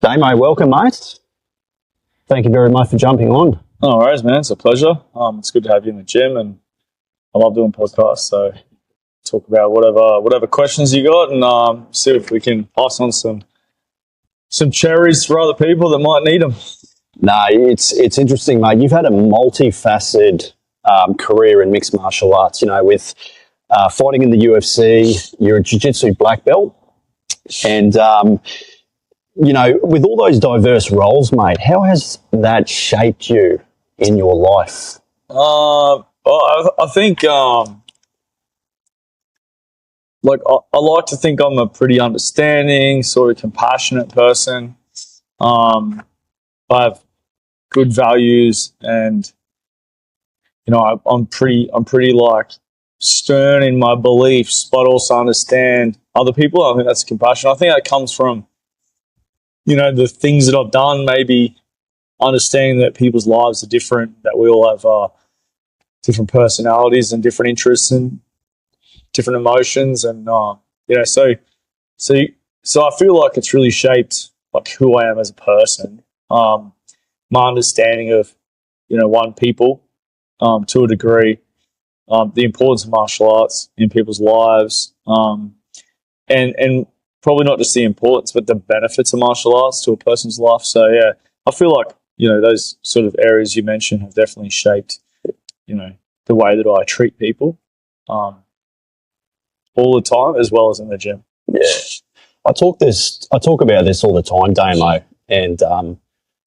Damo, welcome, mate. Thank you very much for jumping on. No worries, man. It's a pleasure. It's good to have you in the gym, and I love doing podcasts. So talk about whatever questions you got, and see if we can pass on some cherries for other people that might need them. No, it's interesting, mate. You've had a multifaceted career in mixed martial arts. You know, with fighting in the UFC, you're a jiu-jitsu black belt, and you know, with all those diverse roles, mate, how has that shaped you in your life? Well, I think, I like to think I'm a pretty understanding, sort of compassionate person. I have good values, and you know, I'm pretty like stern in my beliefs, but also understand other people. I think that's compassion. I think that comes from, you know, the things that I've done, maybe understanding that people's lives are different, that we all have different personalities and different interests and different emotions. And, you know, so I feel like it's really shaped like who I am as a person. My understanding of, you know, people to a degree, the importance of martial arts in people's lives, and probably not just the importance, but the benefits of martial arts to a person's life. So, yeah, I feel like, you know, those sort of areas you mentioned have definitely shaped, you know, the way that I treat people all the time, as well as in the gym. Yeah. I talk about this all the time, Damo, and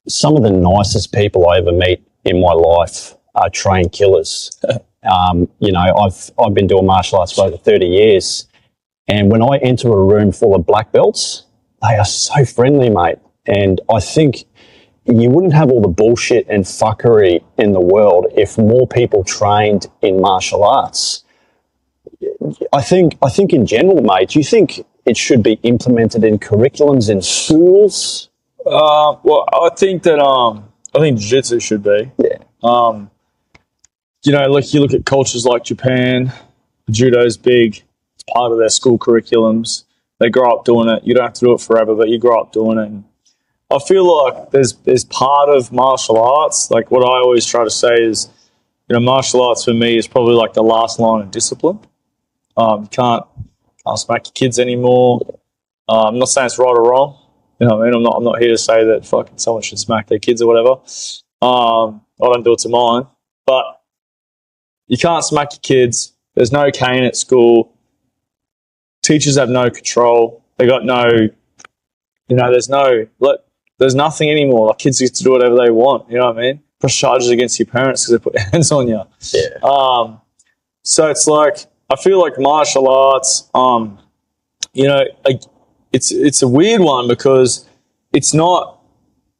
some of the nicest people I ever meet in my life are trained killers. You know, I've been doing martial arts for over 30 years. And when I enter a room full of black belts, they are so friendly, mate. And I think you wouldn't have all the bullshit and fuckery in the world if more people trained in martial arts. I think in general, mate, do you think it should be implemented in curriculums in schools? Well, I think jiu-jitsu should be. Yeah. You know, like you look at cultures like Japan, judo's big. Part of their school curriculums. They grow up doing it. You don't have to do it forever, but you grow up doing it. And I feel like there's part of martial arts, like what I always try to say is, you know, martial arts for me is probably like the last line of discipline. You can't smack your kids anymore. I'm not saying it's right or wrong. You know what I mean? I'm not here to say that fucking someone should smack their kids or whatever. I don't do it to mine. But you can't smack your kids. There's no cane at school. Teachers have no control. They got no, you know, there's nothing anymore. Like kids get to do whatever they want. You know what I mean? Press charges against your parents because they put hands on you. Yeah. So it's like, I feel like martial arts, you know, it's a weird one because it's not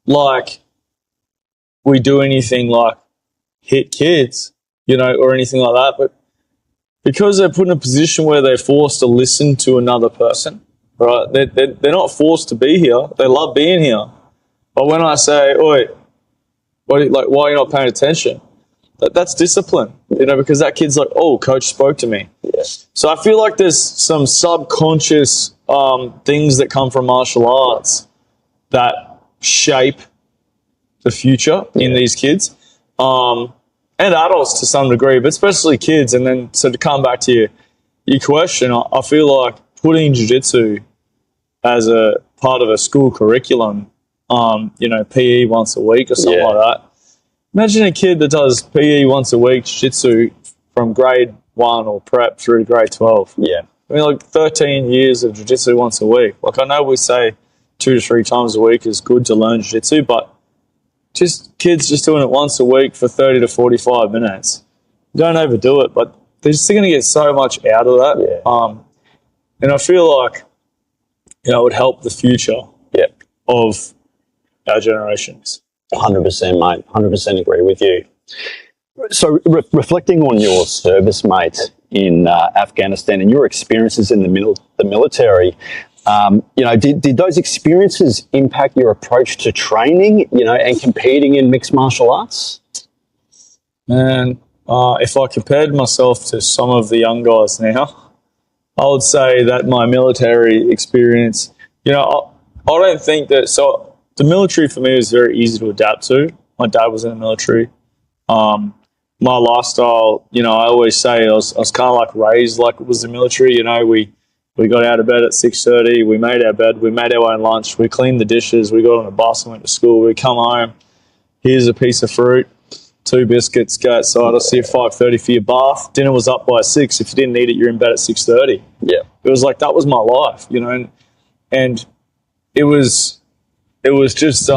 like we do anything like hit kids, you know, or anything like that, but because they're put in a position where they're forced to listen to another person, right? They're not forced to be here. They love being here. But when I say, "Oi, why are you not paying attention?" That's discipline, you know, because that kid's like, "Oh, coach spoke to me." Yes. So I feel like there's some subconscious things that come from martial arts that shape the future in these kids. And adults to some degree, but especially kids. And then, so to come back to your question, I feel like putting jiu-jitsu as a part of a school curriculum, you know, PE once a week or something like that. Imagine a kid that does PE once a week, jiu-jitsu from grade 1 or prep through to grade 12. Yeah. I mean, like 13 years of jiu-jitsu once a week. Like I know we say 2 to 3 times a week is good to learn jiu-jitsu, but just kids just doing it once a week for 30 to 45 minutes. Don't overdo it, but they're just going to get so much out of that. Yeah. And I feel like, you know, it would help the future of our generations. 100%, mate. 100% agree with you. So reflecting on your service, mate, in Afghanistan and your experiences in the military, you know, did those experiences impact your approach to training, you know, and competing in mixed martial arts? Man, if I compared myself to some of the young guys now, I would say that my military experience, you know, I don't think that, so the military for me was very easy to adapt to. My dad was in the military. My lifestyle, you know, I always say I was kind of like raised like it was the military. You know, we got out of bed at 6:30. We made our bed. We made our own lunch. We cleaned the dishes. We got on a bus and went to school. We come home. Here's a piece of fruit, 2 biscuits. Go outside. I'll see you at 5:30 for your bath. Dinner was up by 6. If you didn't eat it, you're in bed at 6:30. Yeah, it was like that was my life, you know, and it was just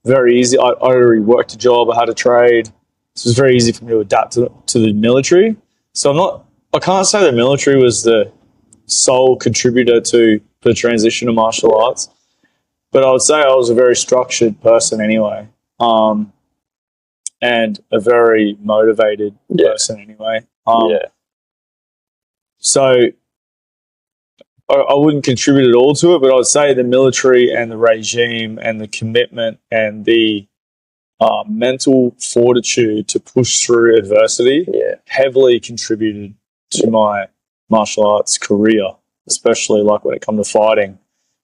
very easy. I already worked a job. I had a trade. So it was very easy for me to adapt to the military. So I can't say the military was the sole contributor to the transition to martial arts, but I would say I was a very structured person anyway, and a very motivated person anyway. So I wouldn't contribute at all to it, but I'd say the military and the regime and the commitment and the mental fortitude to push through adversity heavily contributed to my martial arts career, especially like when it comes to fighting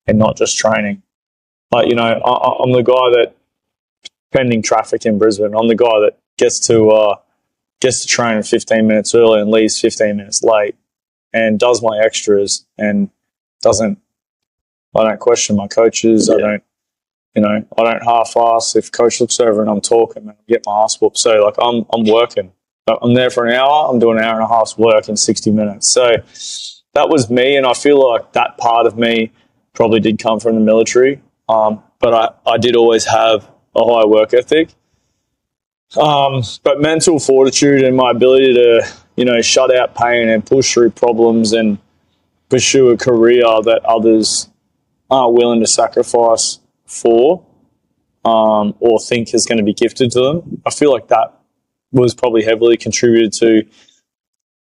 and not just training. But, you know, I'm the guy that, pending traffic in Brisbane, I'm the guy that gets to train 15 minutes early and leaves 15 minutes late and does my extras and I don't question my coaches. I don't half-ass. If coach looks over and I'm talking, I get my ass whooped. So, like, I'm working. I'm there for an hour. I'm doing an hour and a half's work in 60 minutes. So that was me, and I feel like that part of me probably did come from the military. But I did always have a high work ethic. But mental fortitude and my ability to, you know, shut out pain and push through problems and pursue a career that others aren't willing to sacrifice for, or think is going to be gifted to them. I feel like that was probably heavily contributed to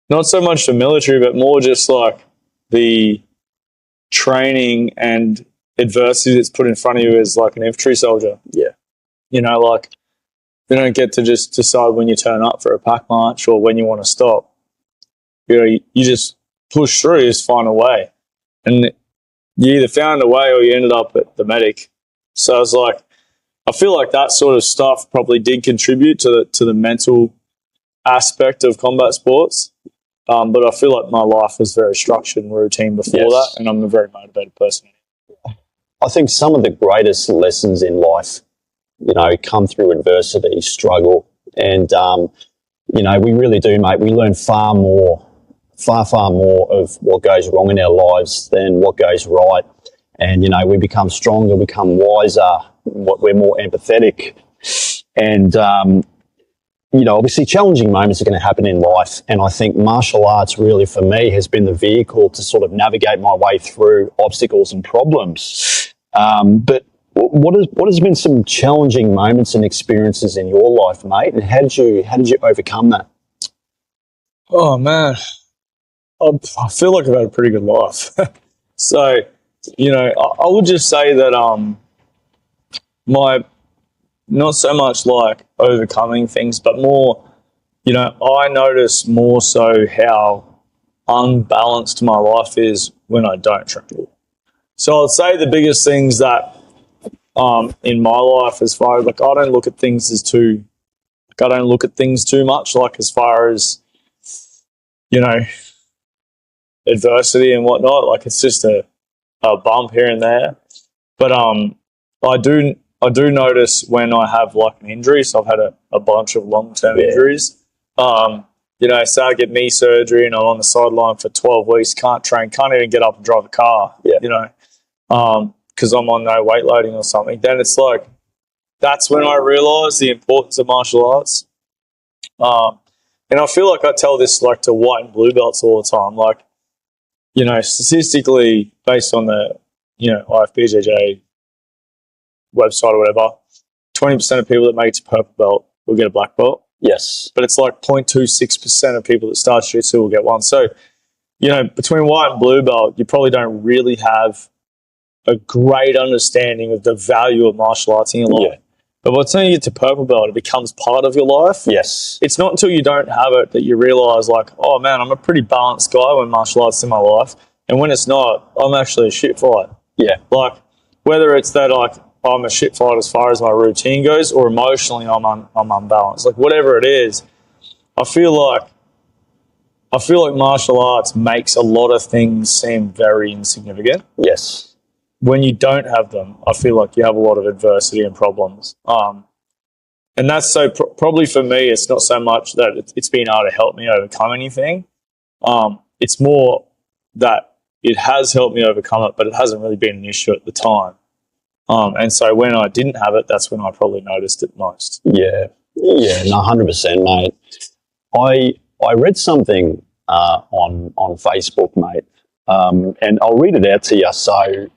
not so much the military, but more just like the training and adversity that's put in front of you as like an infantry soldier. Yeah. You know, like you don't get to just decide when you turn up for a pack march or when you want to stop. You know, you just push through, you just find a way. And you either found a way or you ended up at the medic. So I was like, I feel like that sort of stuff probably did contribute to the mental aspect of combat sports. But I feel like my life was very structured and routine before that, and I'm a very motivated person. I think some of the greatest lessons in life, you know, come through adversity, struggle, and, you know, we really do, mate. We learn far more of what goes wrong in our lives than what goes right. And, you know, we become stronger, become wiser, we're more empathetic. And, you know, obviously challenging moments are going to happen in life. And I think martial arts really, for me, has been the vehicle to sort of navigate my way through obstacles and problems. But what has been some challenging moments and experiences in your life, mate? And how did you overcome that? Oh, man. I feel like I've had a pretty good life. So, you know, I would just say that my, not so much like overcoming things, but more, you know, I notice more so how unbalanced my life is when I don't train. So I'd say the biggest things that in my life, as far as like I don't look at things too much, like as far as, you know, adversity and whatnot. Like it's just a bump here and there. But I do notice when I have like an injury, so I've had a bunch of long-term injuries. You know, say I get knee surgery and I'm on the sideline for 12 weeks, can't train, can't even get up and drive a car, you know, because I'm on no weight loading or something. Then it's like, that's when I realise the importance of martial arts. And I feel like I tell this like to white and blue belts all the time. Like, you know, statistically, based on the, you know, IFBJJ website or whatever, 20% of people that make it to purple belt will get a black belt. Yes. But it's like 0.26% of people that start jiu-jitsu will get one. So, you know, between white and blue belt, you probably don't really have a great understanding of the value of martial arts in your life. Yeah. But by the time you get to purple belt, it becomes part of your life. Yes. It's not until you don't have it that you realise, like, oh, man, I'm a pretty balanced guy when martial arts is in my life. And when it's not, I'm actually a shit fighter. Yeah. Like, whether it's that, like, I'm a shit fighter as far as my routine goes, or emotionally I'm unbalanced. Like whatever it is, I feel like martial arts makes a lot of things seem very insignificant. Yes. When you don't have them, I feel like you have a lot of adversity and problems. And that's so probably for me, it's not so much that it's been able to help me overcome anything. It's more that it has helped me overcome it, but it hasn't really been an issue at the time. And so when I didn't have it, that's when I probably noticed it most. Yeah. Yeah, no, 100%, mate. I read something on Facebook, mate, and I'll read it out to you. So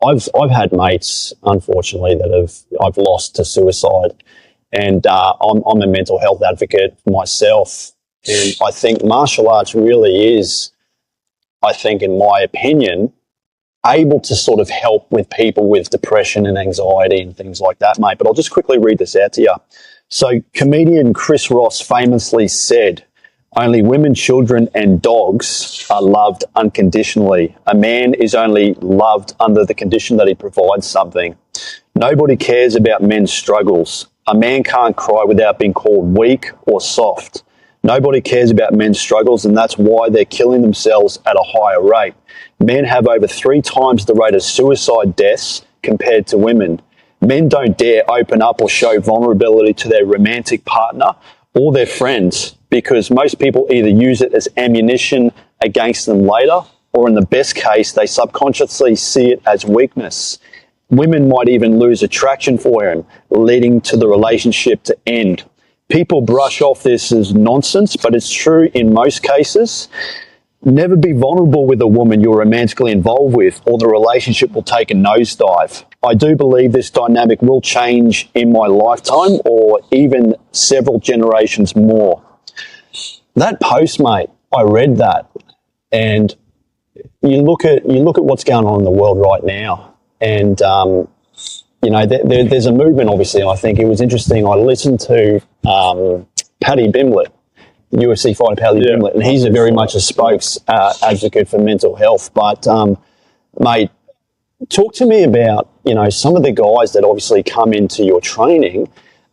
I've had mates, unfortunately, that I've lost to suicide, and I'm a mental health advocate myself, and I think martial arts really is, I think, in my opinion, able to sort of help with people with depression and anxiety and things like that, mate. But I'll just quickly read this out to you. So comedian Chris Ross famously said, "Only women, children and dogs are loved unconditionally. A man is only loved under the condition that he provides something. Nobody cares about men's struggles. A man can't cry without being called weak or soft. Nobody cares about men's struggles, and that's why they're killing themselves at a higher rate. Men have over 3 times the rate of suicide deaths compared to women. Men don't dare open up or show vulnerability to their romantic partner or their friends because most people either use it as ammunition against them later, or in the best case, they subconsciously see it as weakness. Women might even lose attraction for him, leading to the relationship to end. People brush off this as nonsense, but it's true in most cases. Never be vulnerable with a woman you're romantically involved with, or the relationship will take a nosedive. I do believe this dynamic will change in my lifetime or even several generations more." That post, mate, I read that, and you look at what's going on in the world right now, and you know, there's a movement, obviously. I think it was interesting. I listened to Paddy Bimblett, the UFC fighter Paddy Bimblett, and he's very much a spokes advocate for mental health. But, mate, talk to me about, you know, some of the guys that obviously come into your training,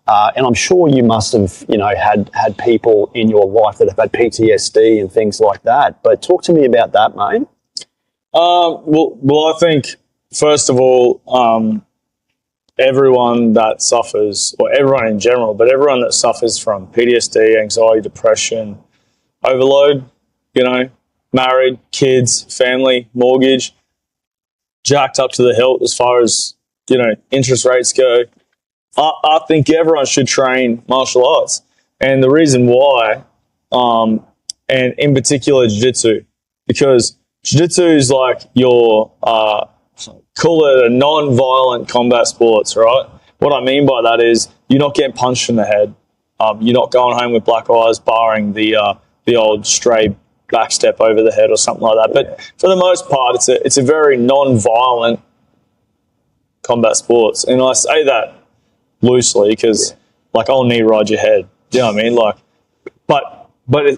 and I'm sure you must have, you know, had people in your life that have had PTSD and things like that. But talk to me about that, mate. Well, I think, first of all, everyone that suffers, or everyone in general, but everyone that suffers from PTSD, anxiety, depression, overload, you know, married, kids, family, mortgage, jacked up to the hilt as far as, you know, interest rates go, I think everyone should train martial arts. And the reason why, and in particular jiu-jitsu, because jiu-jitsu is like your call it a non-violent combat sports, right? What I mean by that is you're not getting punched in the head. You're not going home with black eyes, barring the old stray back step over the head or something like that. But for the most part, it's a very non-violent combat sports. And I say that loosely because, like, I'll knee ride your head. Do you know what I mean? Like, but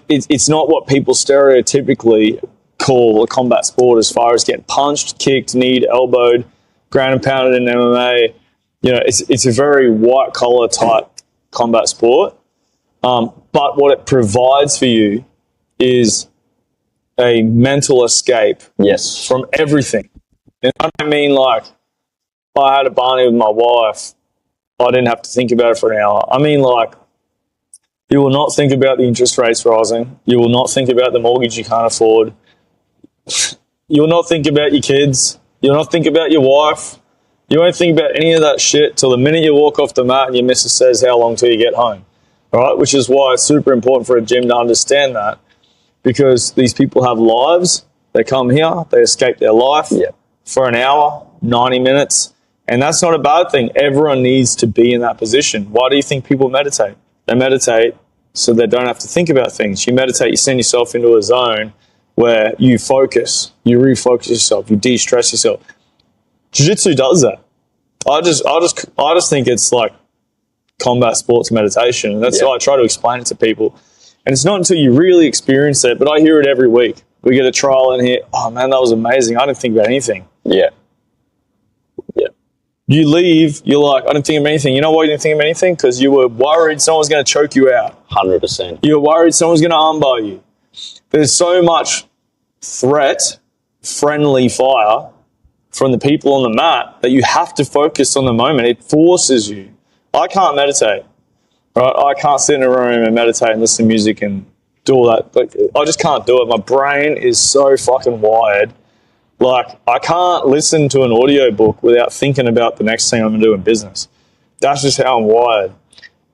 it's not what people stereotypically call a combat sport as far as getting punched, kicked, kneed, elbowed, ground and pounded in MMA. You know, it's a very white collar type combat sport. But what it provides for you is a mental escape from everything. And I don't mean like I had a Barney with my wife, I didn't have to think about it for an hour. I mean, like, you will not think about the interest rates rising. You will not think about the mortgage you can't afford. You will not think about your kids. You will not think about your wife. You won't think about any of that shit till the minute you walk off the mat and your missus says, "How long till you get home?" All right? Which is why it's super important for a gym to understand that, because these people have lives. They come here, they escape their life for an hour, 90 minutes, and that's not a bad thing. Everyone needs to be in that position. Why do you think people meditate? They meditate so they don't have to think about things. You meditate, you send yourself into a zone where you focus, you refocus yourself, you de-stress yourself. Jiu-jitsu does that. I just think it's like combat sports meditation, and that's how I try to explain it to people. And it's not until you really experience it, but I hear it every week. We get a trial in here. Oh man, that was amazing. I didn't think about anything. You leave, you're like, I didn't think of anything. You know why you didn't think of anything? Because you were worried someone's going to choke you out. 100%. You were worried someone's going to armbar you. There's so much friendly fire from the people on the mat that you have to focus on the moment. It forces you. I can't meditate. Right? I can't sit in a room and meditate and listen to music and do all that. Like, I just can't do it. My brain is so fucking wired. Like, I can't listen to an audio book without thinking about the next thing I'm going to do in business. That's just how I'm wired.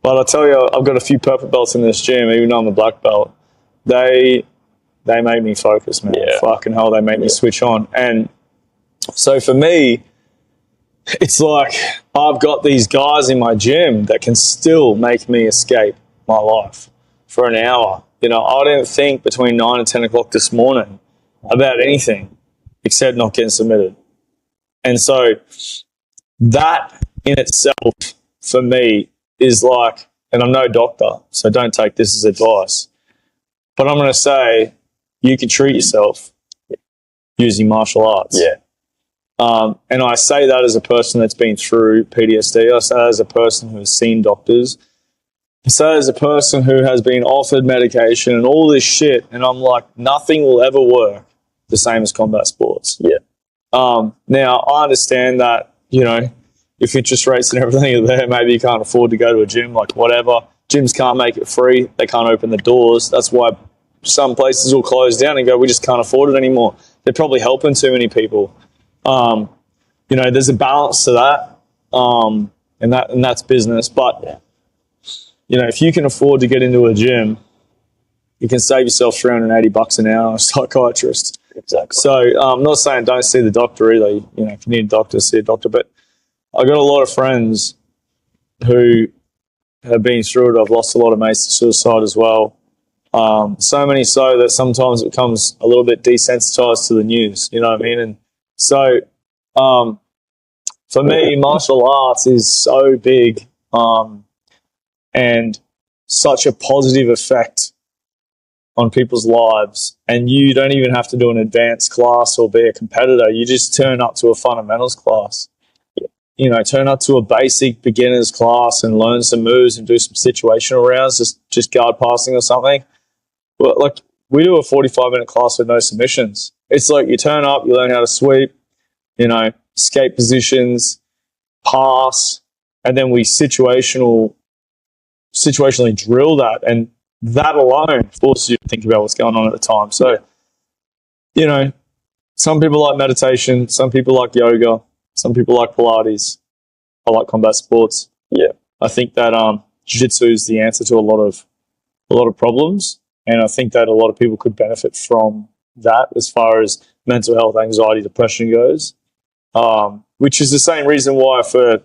But I tell you, I've got a few purple belts in this gym, even though I'm a black belt. They make me focus, man. Yeah. Fucking hell, they make me switch on. And so for me, it's like I've got these guys in my gym that can still make me escape my life for an hour. You know, I didn't think between 9 and 10 o'clock this morning about anything except not getting submitted. And so that in itself for me is like, and I'm no doctor, so don't take this as advice, but I'm going to say you can treat yourself using martial arts. Yeah. And I say that as a person that's been through PTSD. I say that as a person who has seen doctors. I say that as a person who has been offered medication and all this shit. And I'm like, nothing will ever work the same as combat sports. Yeah. Now, I understand that, you know, if interest rates and everything are there, maybe you can't afford to go to a gym, like whatever. Gyms can't make it free. They can't open the doors. That's why some places will close down and go, we just can't afford it anymore. They're probably helping too many people. You know, there's a balance to that, and that's business. But, you know, if you can afford to get into a gym, you can save yourself $380 an hour on a psychiatrist. Exactly. So I'm not saying don't see the doctor either. You know, if you need a doctor, see a doctor. But I got a lot of friends who have been through it. I've lost a lot of mates to suicide as well. So many so that sometimes it becomes a little bit desensitized to the news. You know what I mean? And so for me, martial arts is so big and such a positive effect on people's lives. And you don't even have to do an advanced class or be a competitor. You just turn up to a fundamentals class. You know, turn up to a basic beginners class and learn some moves and do some situational rounds, just guard passing or something. But like, we do a 45-minute class with no submissions. It's like you turn up, you learn how to sweep, you know, escape positions, pass, and then we situationally drill that. And that alone forces you to think about what's going on at the time. So, you know, some people like meditation, some people like yoga, some people like Pilates. I like combat sports. Yeah. I think that jiu-jitsu is the answer to a lot of problems. And I think that a lot of people could benefit from that as far as mental health, anxiety, depression goes. Which is the same reason why for,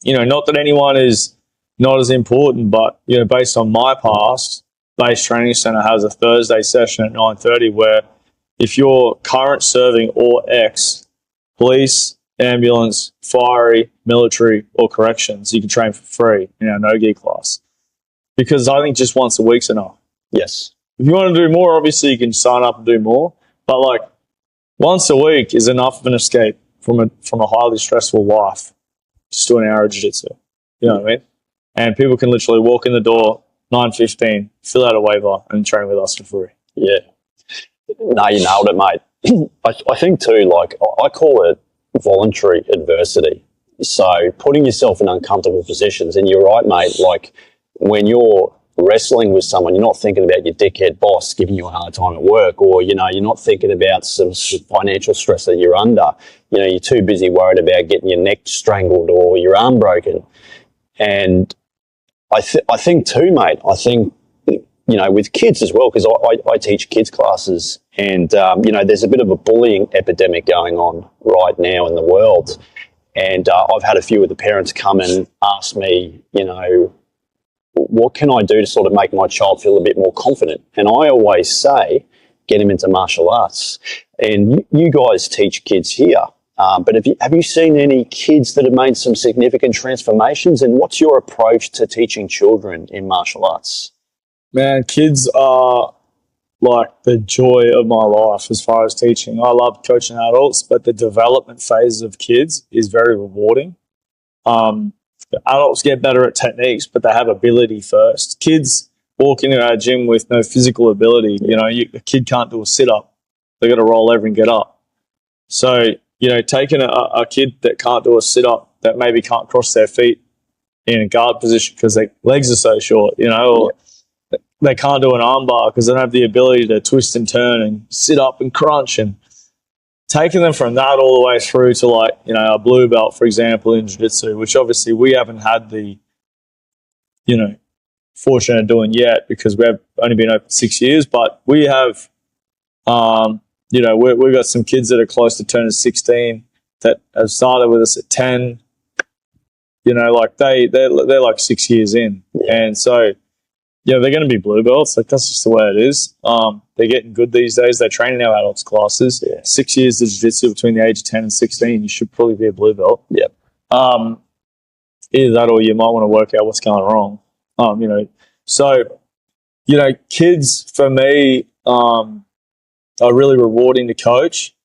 you know, not that anyone is not as important, but, you know, based on my past, Base Training Center has a Thursday session at 9:30 where if you're current serving or ex, police, ambulance, fiery, military, or corrections, you can train for free in our no-gi class. Because I think just once a week's enough. Yes. If you want to do more, obviously you can sign up and do more. But like once a week is enough of an escape from a highly stressful life. Just do an hour of jiu-jitsu. You know what I mean? And people can literally walk in the door, 9:15, fill out a waiver, and train with us for free. Yeah. No, you nailed it, mate. I think too, like, I call it voluntary adversity. So putting yourself in uncomfortable positions, and you're right, mate, like when you're wrestling with someone, you're not thinking about your dickhead boss giving you a hard time at work, or, you know, you're not thinking about some financial stress that you're under. You know, you're too busy worried about getting your neck strangled or your arm broken. And I think too, mate, I think, you know, with kids as well, because I teach kids classes, and, you know, there's a bit of a bullying epidemic going on right now in the world. And I've had a few of the parents come and ask me, you know, what can I do to sort of make my child feel a bit more confident? And I always say, get him into martial arts. And you guys teach kids here, but have you seen any kids that have made some significant transformations? And what's your approach to teaching children in martial arts? Man, kids are like the joy of my life as far as teaching. I love coaching adults, but the development phase of kids is very rewarding. Adults get better at techniques, but they have ability first. Kids walk into our gym with no physical ability. You know, a kid can't do a sit-up. They got to roll over and get up. So, you know, taking a kid that can't do a sit-up, that maybe can't cross their feet in a guard position because their legs are so short, you know, or they can't do an arm bar because they don't have the ability to twist and turn and sit up and crunch, and taking them from that all the way through to, like, you know, a blue belt, for example, in jiu-jitsu, which obviously we haven't had the, you know, fortune of doing yet because we've only been open 6 years, but we have, you know, we've got some kids that are close to turning 16 that have started with us at 10. You know, like they're like 6 years in, and so, yeah, they're going to be blue belts. Like, that's just the way it is. They're getting good these days. They train in our adults classes. Yeah. 6 years of jiu-jitsu between the age of 10 and 16, you should probably be a blue belt. Yep. Either that or you might want to work out what's going wrong. You know, so, you know, kids for me are really rewarding to coach.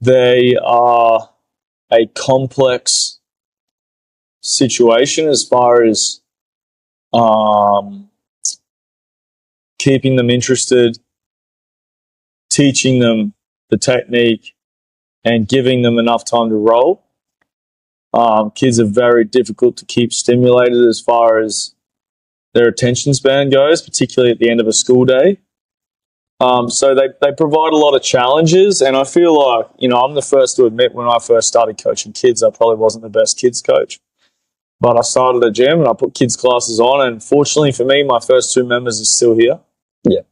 They are a complex situation as far as keeping them interested, teaching them the technique, and giving them enough time to roll. Kids are very difficult to keep stimulated as far as their attention span goes, particularly at the end of a school day. So they provide a lot of challenges, and I feel like, you know, I'm the first to admit when I first started coaching kids, I probably wasn't the best kids coach. But I started a gym and I put kids classes on, and fortunately for me, my first 2 members are still here. Yeah.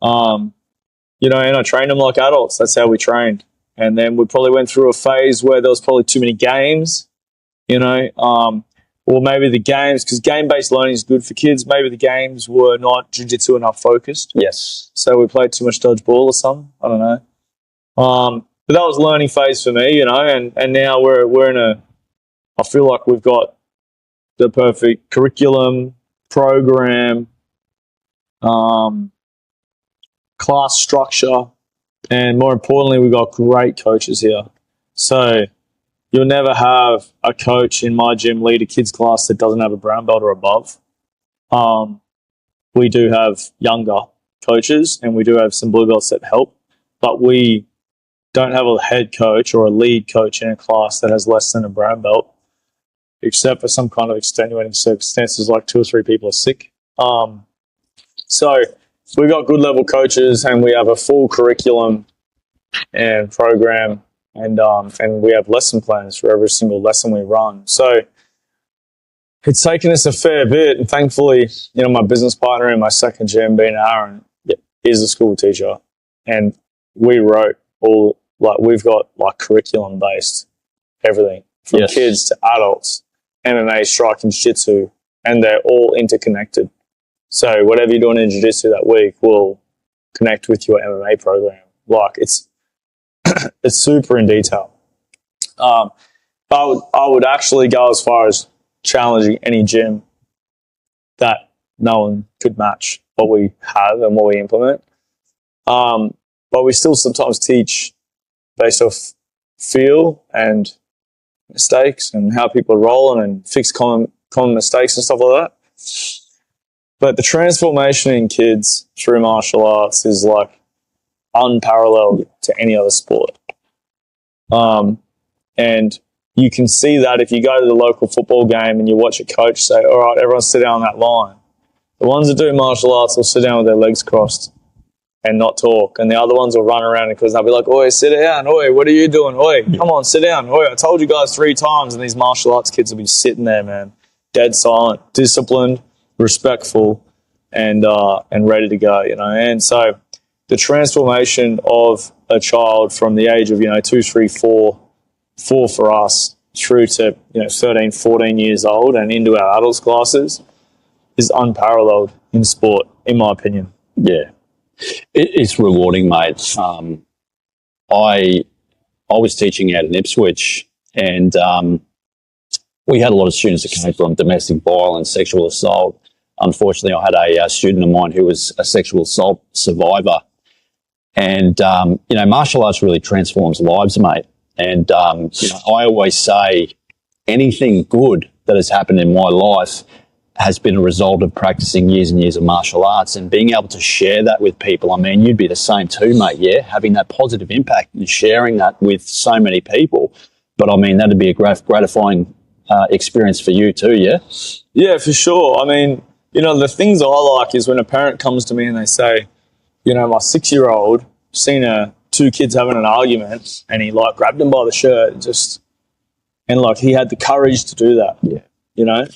You know, and I trained them like adults. That's how we trained. And then we probably went through a phase where there was probably too many games, you know, or maybe the games, because game-based learning is good for kids, maybe the games were not jiu-jitsu enough focused. Yes. So we played too much dodgeball or something. I don't know. But that was a learning phase for me, you know, and now we're in a, I feel like we've got the perfect curriculum, program, class structure, and more importantly, we've got great coaches here. So you'll never have a coach in my gym lead a kids class that doesn't have a brown belt or above. We do have younger coaches and we do have some blue belts that help, but we don't have a head coach or a lead coach in a class that has less than a brown belt, except for some kind of extenuating circumstances like 2 or 3 people are sick. So we've got good level coaches and we have a full curriculum and program, and we have lesson plans for every single lesson we run. So it's taken us a fair bit, and thankfully, you know, my business partner in my second gym, being Aaron, is a school teacher, and we wrote all, like, we've got like curriculum based everything from kids to adults, MMA, striking, jiu-jitsu, and they're all interconnected. So whatever you're doing in jiu-jitsu that week will connect with your MMA program. Like, it's it's super in detail. But I would actually go as far as challenging any gym that no one could match what we have and what we implement. But we still sometimes teach based off feel and mistakes and how people are rolling and fix common mistakes and stuff like that. But the transformation in kids through martial arts is like unparalleled to any other sport. And you can see that if you go to the local football game and you watch a coach say, all right, everyone sit down on that line. The ones that do martial arts will sit down with their legs crossed and not talk. And the other ones will run around because they'll be like, oi, sit down. Oi, what are you doing? Oi, come on, sit down. Oi, I told you guys 3 times. And these martial arts kids will be sitting there, man, dead silent, disciplined, respectful, and ready to go, you know. And so the transformation of a child from the age of, 2, 3, 4 for us through to, 13, 14 years old and into our adults classes is unparalleled in sport, in my opinion. Yeah. It's rewarding, mate. I was teaching out in Ipswich, and we had a lot of students that came from domestic violence, sexual assault. Unfortunately, I had a student of mine who was a sexual assault survivor. And, martial arts really transforms lives, mate. And, I always say anything good that has happened in my life has been a result of practicing years and years of martial arts and being able to share that with people. I mean, you'd be the same too, mate, yeah? Having that positive impact and sharing that with so many people. But I mean, that'd be a gratifying experience for you too, yeah? Yeah, for sure. I mean, you know, the things I like is when a parent comes to me and they say, you know, my 6-year-old seen two kids having an argument and he like grabbed them by the shirt and like he had the courage to do that. Yeah. You know?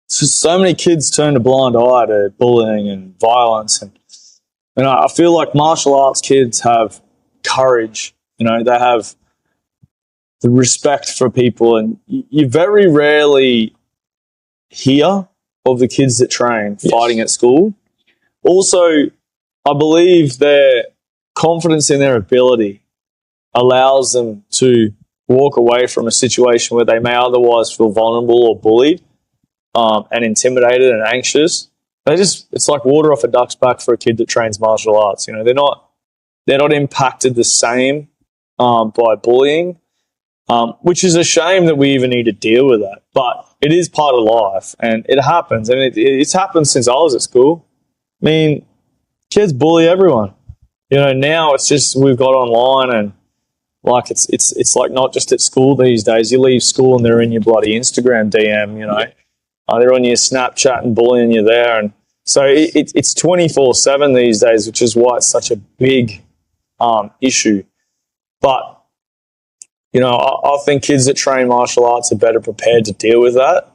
So many kids turn a blind eye to bullying and violence, and I feel like martial arts kids have courage. You know, they have the respect for people, and you very rarely hear of the kids that train fighting at school. Also, I believe their confidence in their ability allows them to walk away from a situation where they may otherwise feel vulnerable or bullied. And intimidated and anxious. It's like water off a duck's back for a kid that trains martial arts. You know, they're not impacted the same by bullying, which is a shame that we even need to deal with that. But it is part of life, and it happens, and it's happened since I was at school. I mean, kids bully everyone. You know, now it's just we've got online, and like it's like not just at school these days. You leave school and they're in your bloody Instagram DM. You know. Yeah. They're on your Snapchat and bullying you there. And so it's 24/7 these days, which is why it's such a big issue. But, you know, I think kids that train martial arts are better prepared to deal with that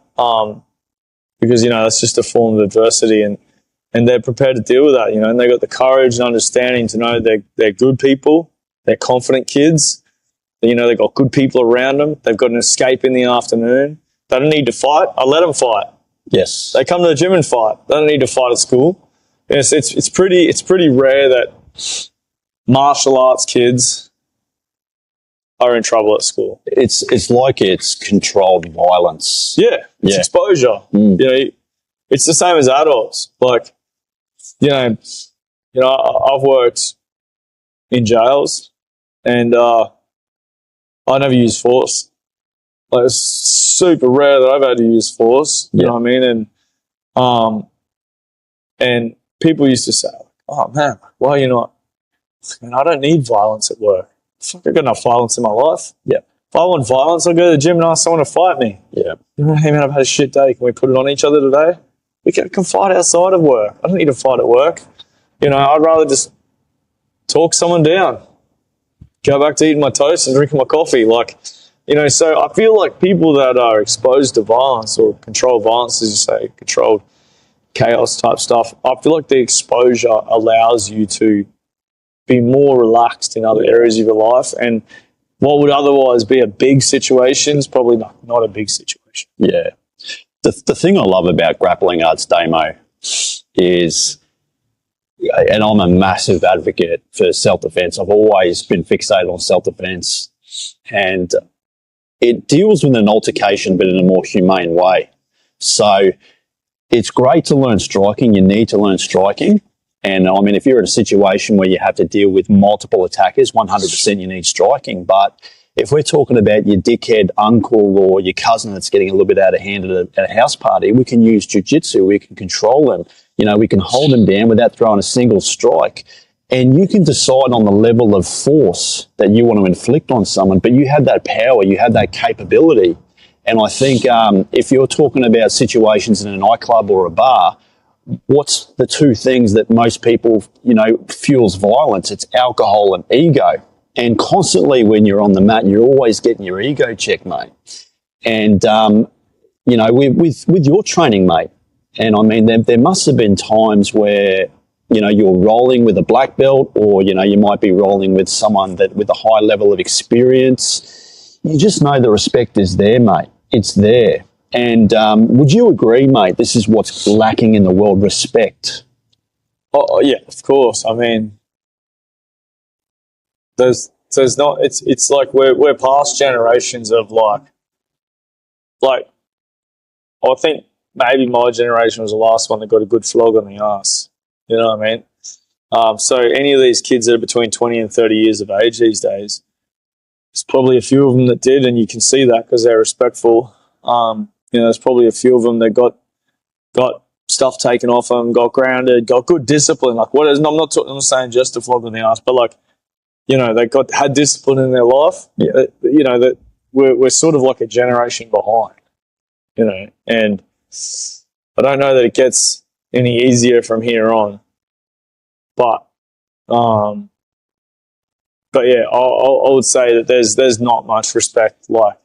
because, you know, that's just a form of adversity and they're prepared to deal with that, you know, and they've got the courage and understanding to know they're good people, they're confident kids, you know, they've got good people around them, they've got an escape in the afternoon. They don't need to fight. I let them fight. Yes. They come to the gym and fight. They don't need to fight at school. Yes, it's pretty rare that martial arts kids are in trouble at school. It's like it's controlled violence. Yeah, it's exposure. You know, it's the same as adults. Like, you know, I've worked in jails, and I never used force. Like, it's super rare that I've had to use force. You know what I mean? And people used to say, "Oh man, why are you not?" Man, I don't need violence at work. Fuck, I've got enough violence in my life. Yeah. If I want violence, I'll go to the gym and ask someone to fight me. Yeah. You know, hey man, I've had a shit day. Can we put it on each other today? We can fight outside of work. I don't need to fight at work. You know, I'd rather just talk someone down, go back to eating my toast and drinking my coffee. Like, you know, so I feel like people that are exposed to violence or controlled violence, as you say, controlled chaos type stuff, I feel like the exposure allows you to be more relaxed in other areas of your life. And what would otherwise be a big situation is probably not a big situation. Yeah. The thing I love about grappling arts, Damo, is, and I'm a massive advocate for self-defense. I've always been fixated on self-defense, and it deals with an altercation, but in a more humane way. So it's great to learn striking. You need to learn striking. And I mean, if you're in a situation where you have to deal with multiple attackers, 100% you need striking. But if we're talking about your dickhead uncle or your cousin that's getting a little bit out of hand at a house party, we can use jiu-jitsu. We can control them. You know, we can hold them down without throwing a single strike. And you can decide on the level of force that you want to inflict on someone, but you have that power, you have that capability. And I think if you're talking about situations in a nightclub or a bar, what's the two things that most people, you know, fuels violence? It's alcohol and ego. And constantly when you're on the mat, you're always getting your ego checked, mate. And, you know, with your training, mate, and I mean, there must have been times where, you know, you're rolling with a black belt, or, you know, you might be rolling with someone that with a high level of experience. You just know the respect is there, mate. It's there. And would you agree, mate, this is what's lacking in the world, respect? Oh, yeah, of course. I mean, there's not, it's like we're past generations of like, I think maybe my generation was the last one that got a good flog on the ass. You know what I mean? So any of these kids that are between 20 and 30 years of age these days, there's probably a few of them that did, and you can see that because they're respectful. There's probably a few of them that got stuff taken off them, got grounded, got good discipline. Like what is? I'm not saying just to flog in the ass, but like they had discipline in their life. Yeah. That we're sort of like a generation behind. And I don't know that it gets any easier from here on. But yeah, I would say that there's not much respect like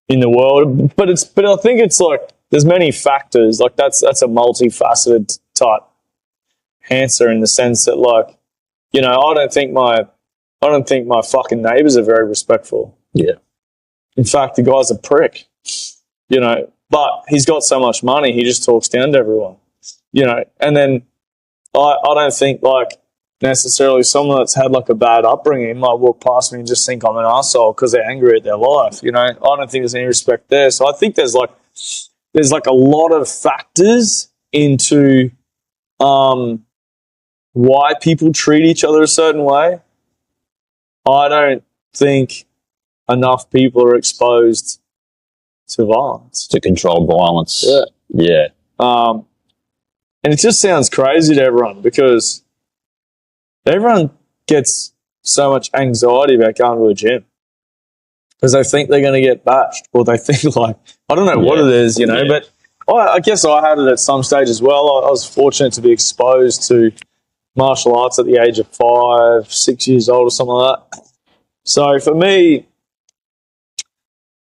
in the world. But I think it's like there's many factors. Like that's a multifaceted type answer in the sense that like I don't think my fucking neighbours are very respectful. Yeah. In fact, the guy's a prick. But he's got so much money, he just talks down to everyone. And then I don't think like necessarily someone that's had like a bad upbringing might walk past me and just think I'm an arsehole because they're angry at their life. I don't think there's any respect there. So I think there's like a lot of factors into why people treat each other a certain way. I don't think enough people are exposed to violence. To control violence. Yeah. And it just sounds crazy to everyone because everyone gets so much anxiety about going to a gym because they think they're going to get bashed or they think like, I don't know what it is, but I guess I had it at some stage as well. I was fortunate to be exposed to martial arts at the age of 5, 6 years old or something like that. So for me,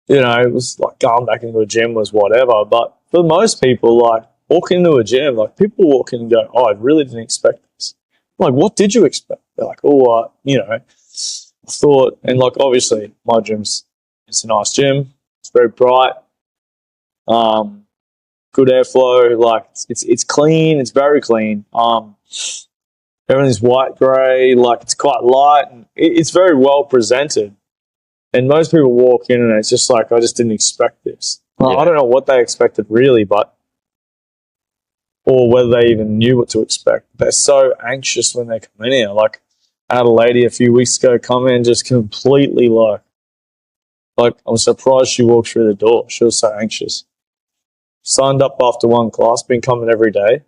it was like going back into a gym was whatever. But for most people, like walking into a gym, like people walk in and go, "Oh, I really didn't expect this." I'm like, what did you expect? They're like, "Oh, I thought," and like obviously my it's a nice gym. It's very bright, good airflow. Like it's clean. It's very clean. Everything's white grey. Like it's quite light and it's very well presented. And most people walk in and it's just like, I just didn't expect this. Well, I don't know what they expected really, or whether they even knew what to expect. They're so anxious when they come in here. Like, I had a lady a few weeks ago come in just completely like I'm surprised she walked through the door. She was so anxious. Signed up after one class, been coming every day.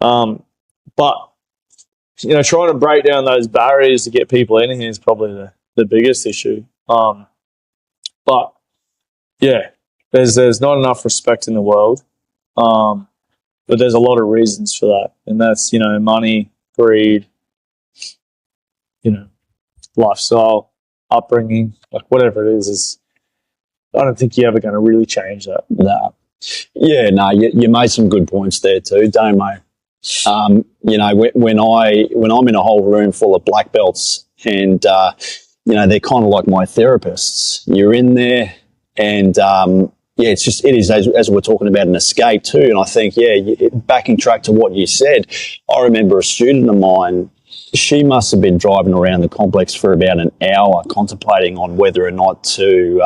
But, trying to break down those barriers to get people in here is probably the biggest issue. But yeah, there's not enough respect in the world. But there's a lot of reasons for that. And that's, money, greed, lifestyle, upbringing, like whatever it is I don't think you're ever going to really change that. Nah. Yeah, no, you made some good points there too, Damo. When I'm in a whole room full of black belts and, they're kind of like my therapists. You're in there and, it is, as we're talking about, an escape too. And I think, backing track to what you said, I remember a student of mine, she must have been driving around the complex for about an hour contemplating on whether or not to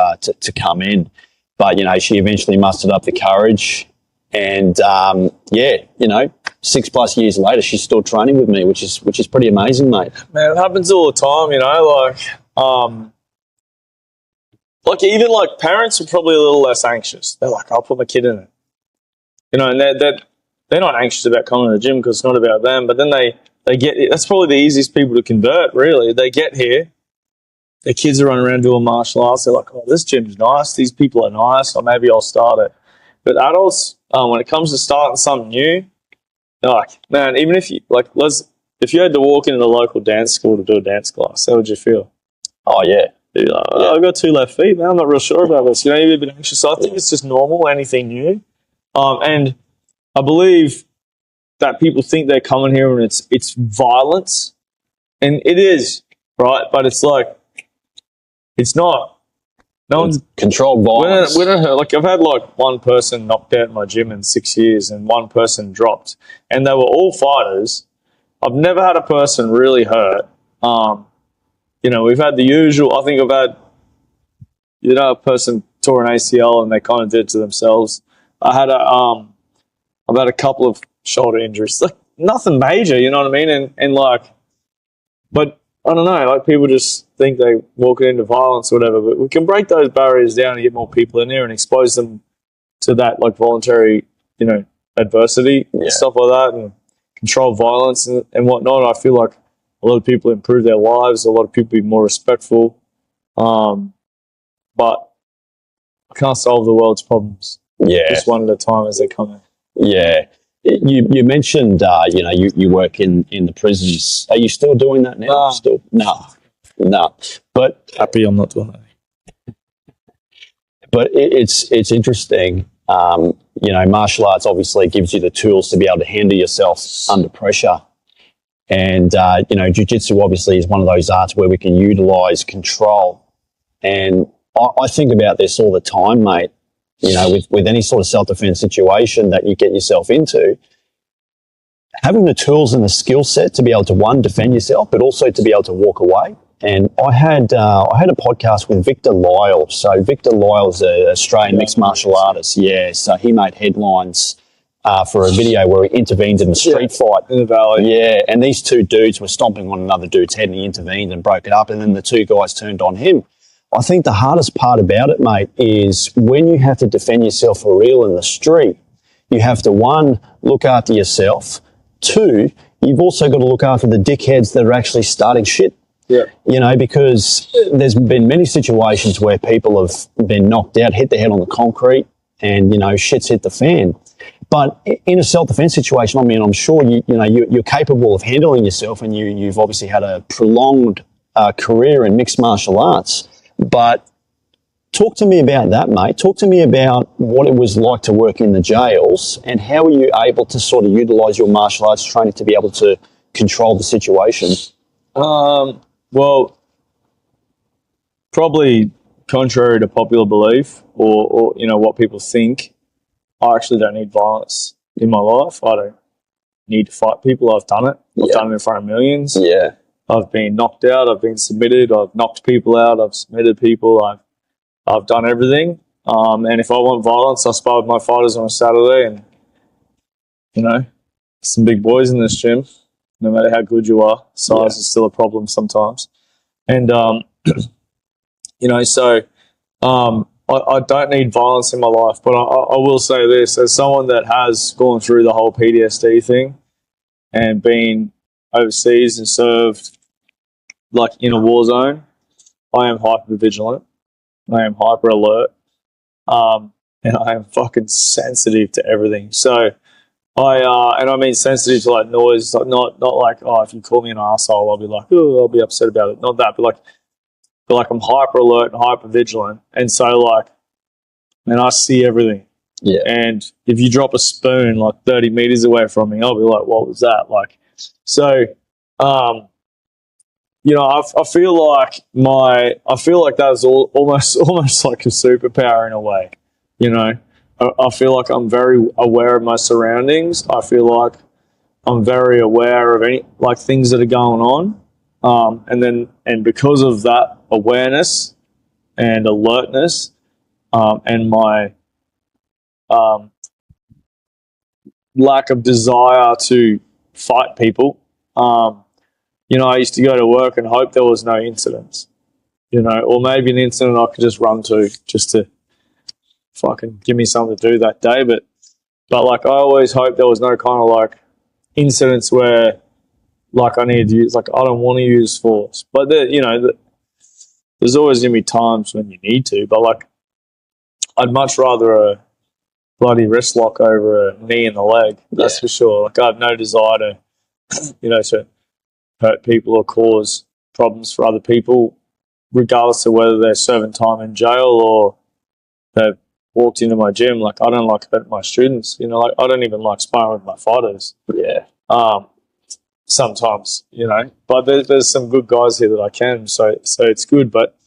come in. But, she eventually mustered up the courage and, 6+ years later, she's still training with me, which is pretty amazing, mate. Man, it happens all the time, even like parents are probably a little less anxious. They're like, I'll put my kid in it. And they're not anxious about coming to the gym because it's not about them. But then they get – that's probably the easiest people to convert, really. They get here. Their kids are running around doing martial arts. They're like, oh, this gym's nice. These people are nice. Or maybe I'll start it. But adults, when it comes to starting something new, they're like, man, even if you – if you had to walk into the local dance school to do a dance class, how would you feel? Oh, yeah. I've got 2 left feet, man. I'm not real sure about this. You're a bit anxious. So I think it's just normal, anything new. And I believe that people think they're coming here and it's violence. And it is, right? But it's like, it's not. No one's controlled violence. We don't I've had one person knocked out in my gym in 6 years and one person dropped. And they were all fighters. I've never had a person really hurt. We've had the usual. I think I've had, a person tore an ACL and they kind of did it to themselves. I've had a couple of shoulder injuries, nothing major, you know what I mean? And but I don't know, people just think they walk into violence or whatever. But we can break those barriers down and get more people in there and expose them to that like voluntary, adversity and stuff like that, and control violence and whatnot. I feel like a lot of people improve their lives. A lot of people be more respectful. But I can't solve the world's problems. Just one at a time as they come in. Yeah. You mentioned, you work in the prisons. Are you still doing that now? No. But happy I'm not doing that. But it's interesting. Martial arts obviously gives you the tools to be able to handle yourself under pressure. And, jiu-jitsu obviously is one of those arts where we can utilize control. And I think about this all the time, mate. With any sort of self-defense situation that you get yourself into, having the tools and the skill set to be able to, one, defend yourself, but also to be able to walk away. And I had a podcast with Victor Lyle. So Victor Lyle is an Australian mixed martial artist. Yeah, so he made headlines for a video where he intervened in a street fight in the valley. Yeah, and these two dudes were stomping on another dude's head, and he intervened and broke it up, and then the two guys turned on him. I think the hardest part about it, mate, is when you have to defend yourself for real in the street, you have to, one, look after yourself. Two, you've also got to look after the dickheads that are actually starting shit. Yeah. Because there's been many situations where people have been knocked out, hit their head on the concrete, and, shit's hit the fan. But in a self-defense situation, I mean, I'm sure you're capable of handling yourself, and you've obviously had a prolonged career in mixed martial arts. But talk to me about that, mate. Talk to me about what it was like to work in the jails, and how were you able to sort of utilise your martial arts training to be able to control the situation? Well, probably contrary to popular belief or what people think, I actually don't need violence in my life. I don't need to fight people. I've done it. I've done it in front of millions. Yeah. I've been knocked out. I've been submitted. I've knocked people out. I've submitted people. I've done everything. And if I want violence, I spar with my fighters on a Saturday, and some big boys in this gym. No matter how good you are, size is still a problem sometimes. And so I don't need violence in my life. But I will say this: as someone that has gone through the whole PTSD thing and been overseas and served like in a war zone, I am hyper vigilant. I am hyper alert, and I am fucking sensitive to everything. So I mean sensitive to like noise, like not like, if you call me an asshole, I'll be like, oh, I'll be upset about it. Not that, but like I'm hyper alert and hyper vigilant, and so I see everything. Yeah. And if you drop a spoon like 30 meters away from me, I'll be like, what was that? So, I feel like that's almost like a superpower in a way. I feel like I'm very aware of my surroundings. I feel like I'm very aware of any things that are going on. And because of that awareness and alertness, and my lack of desire to fight people, I used to go to work and hope there was no incidents, or maybe an incident I could just run to just to fucking give me something to do that day. But I always hope there was no kind of incidents where I needed to use, I don't want to use force. But there's always going to be times when you need to. But I'd much rather a bloody wrist lock over a knee in the leg. That's for sure. I have no desire to, to hurt people or cause problems for other people, regardless of whether they're serving time in jail or they've walked into my gym. I don't like hurting my students. I don't even like sparring with my fighters. Yeah. Sometimes, but there's some good guys here that I can, so it's good. But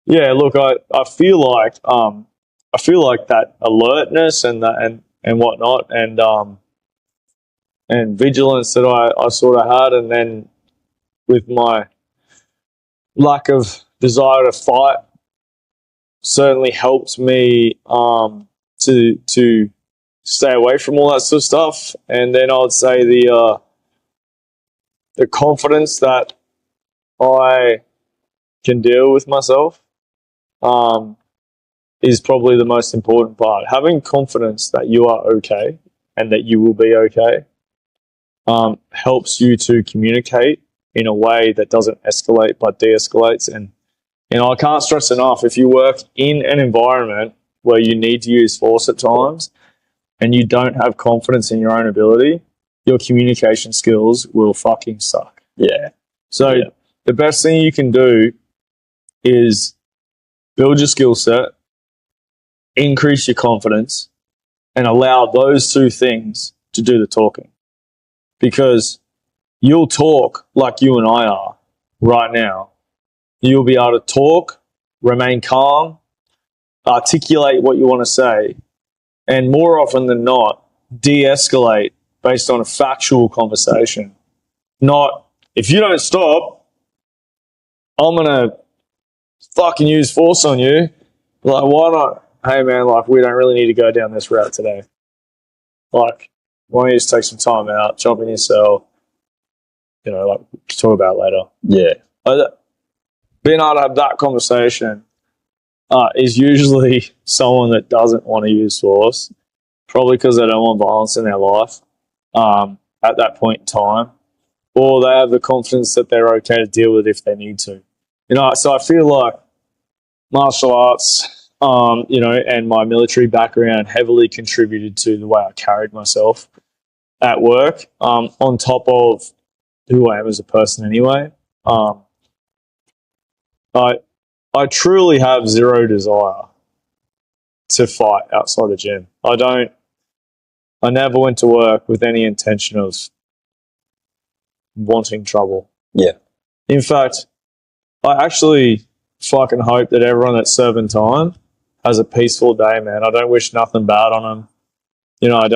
yeah, look, I feel like that alertness and whatnot, and vigilance that I sort of had, and then with my lack of desire to fight, certainly helped me to stay away from all that sort of stuff. And then I would say the confidence that I can deal with myself is probably the most important part. Having confidence that you are okay and that you will be okay helps you to communicate in a way that doesn't escalate but de-escalates. And I can't stress enough, if you work in an environment where you need to use force at times and you don't have confidence in your own ability, your communication skills will fucking suck. Yeah. So the best thing you can do is build your skill set, increase your confidence, and allow those two things to do the talking. Because you'll talk like you and I are right now. You'll be able to talk, remain calm, articulate what you want to say, and more often than not, de-escalate based on a factual conversation. Not, if you don't stop, I'm going to fucking use force on you. Like, why not? Hey, man, like, we don't really need to go down this route today. Like, why don't you just take some time out, jump in your cell, you know, like, talk about it later. Yeah. Being able to have that conversation is usually someone that doesn't want to use force, probably because they don't want violence in their life at that point in time, or they have the confidence that they're okay to deal with if they need to. You know, so I feel like martial arts, you know, and my military background heavily contributed to the way I carried myself at work, on top of who I am as a person anyway. I truly have zero desire to fight outside of gym. I never went to work with any intention of wanting trouble. Yeah. In fact, I actually fucking hope that everyone that's serving time has a peaceful day, man. I don't wish nothing bad on them. You know,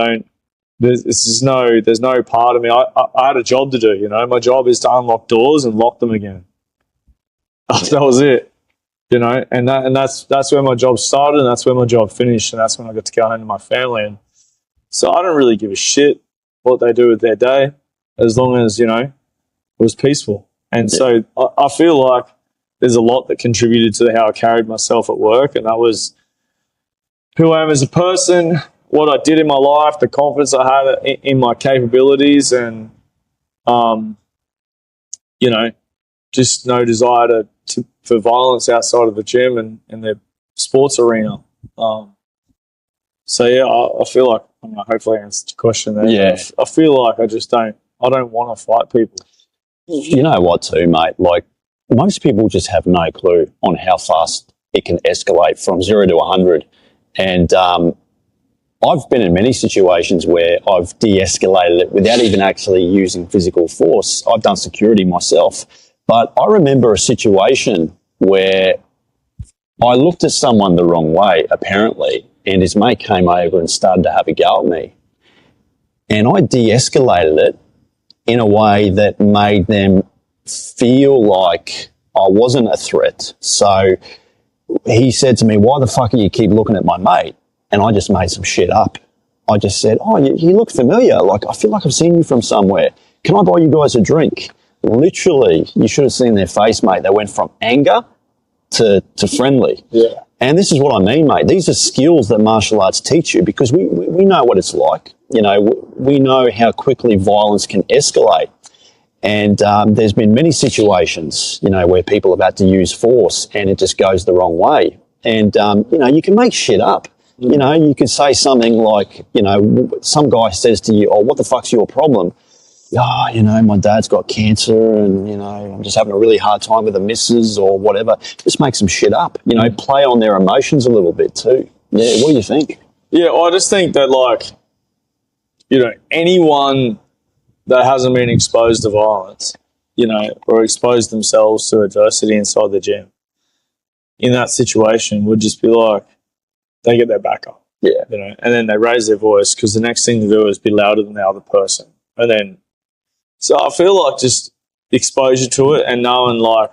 there's no part of me. I had a job to do, you know. My job is to unlock doors and lock them again. That was it. You know, and that's where my job started, and that's where my job finished, and that's when I got to go home to my family. And so I don't really give a shit what they do with their day, as long as, you know, it was peaceful. And so I feel like there's a lot that contributed to how I carried myself at work, and that was who I am as a person, what I did in my life, the confidence I had in my capabilities, and you know, just no desire for violence outside of the gym and the sports arena. So yeah, I feel like, I mean, hopefully I answered your question there. Yeah. I feel like I don't want to fight people. You know what too, mate? Like, most people just have no clue on how fast it can escalate from 0 to 100. And I've been in many situations where I've de-escalated it without even actually using physical force. I've done security myself. But I remember a situation where I looked at someone the wrong way, apparently, and his mate came over and started to have a go at me. And I de-escalated it in a way that made them feel like I wasn't a threat. So he said to me, "Why the fuck do you keep looking at my mate?" And I just made some shit up. I just said, "Oh, you look familiar. Like, I feel like I've seen you from somewhere. Can I buy you guys a drink?" Literally, you should have seen their face, mate. They went from anger to friendly. Yeah. And this is what I mean, mate. These are skills that martial arts teach you, because we know what it's like. You know, we know how quickly violence can escalate. And there's been many situations, you know, where people have had to use force and it just goes the wrong way. And, you know, you can make shit up. You know, you could say something like, you know, some guy says to you, "Oh, what the fuck's your problem?" "Oh, you know, my dad's got cancer and, you know, I'm just having a really hard time with the missus," or whatever. Just make some shit up, you know, play on their emotions a little bit too. Yeah, what do you think? Yeah, I just think that, like, you know, anyone that hasn't been exposed to violence, you know, or exposed themselves to adversity inside the gym, in that situation would just be like, they get their back up. Yeah. You know, and then they raise their voice, because the next thing to do is be louder than the other person. And then, so I feel like just exposure to it and knowing, like,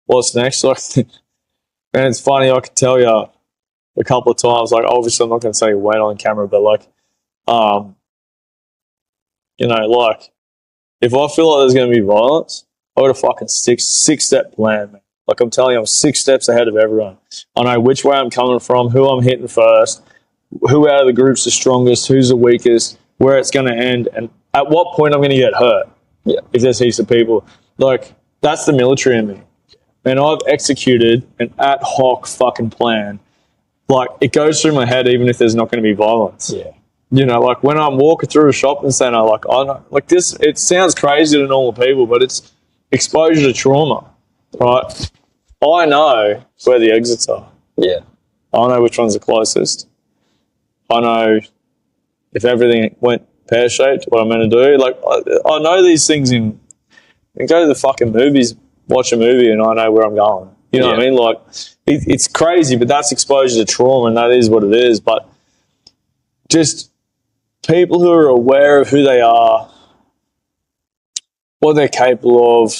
what's next. Like, and it's funny, I could tell you a couple of times, like, obviously I'm not going to say when on camera, but like, you know, like, if I feel like there's going to be violence, I got a fucking six-step plan, man. Like I'm telling you, I'm 6 steps ahead of everyone. I know which way I'm coming from, who I'm hitting first, who out of the group's the strongest, who's the weakest, where it's going to end, and at what point I'm going to get hurt. Yeah. If there's heaps of people. Like, that's the military in me. And I've executed an ad hoc fucking plan. Like, it goes through my head even if there's not going to be violence. Yeah. You know, like when I'm walking through a shopping centre, like I know, like this, it sounds crazy to normal people, but it's exposure to trauma, right? I know where the exits are. Yeah. I know which one's the closest. I know if everything went pear-shaped, what I'm going to do. Like, I know these things and go to the fucking movies, watch a movie, and I know where I'm going. You know what I mean? Like, it's crazy, but that's exposure to trauma, and that is what it is. But just people who are aware of who they are, what they're capable of,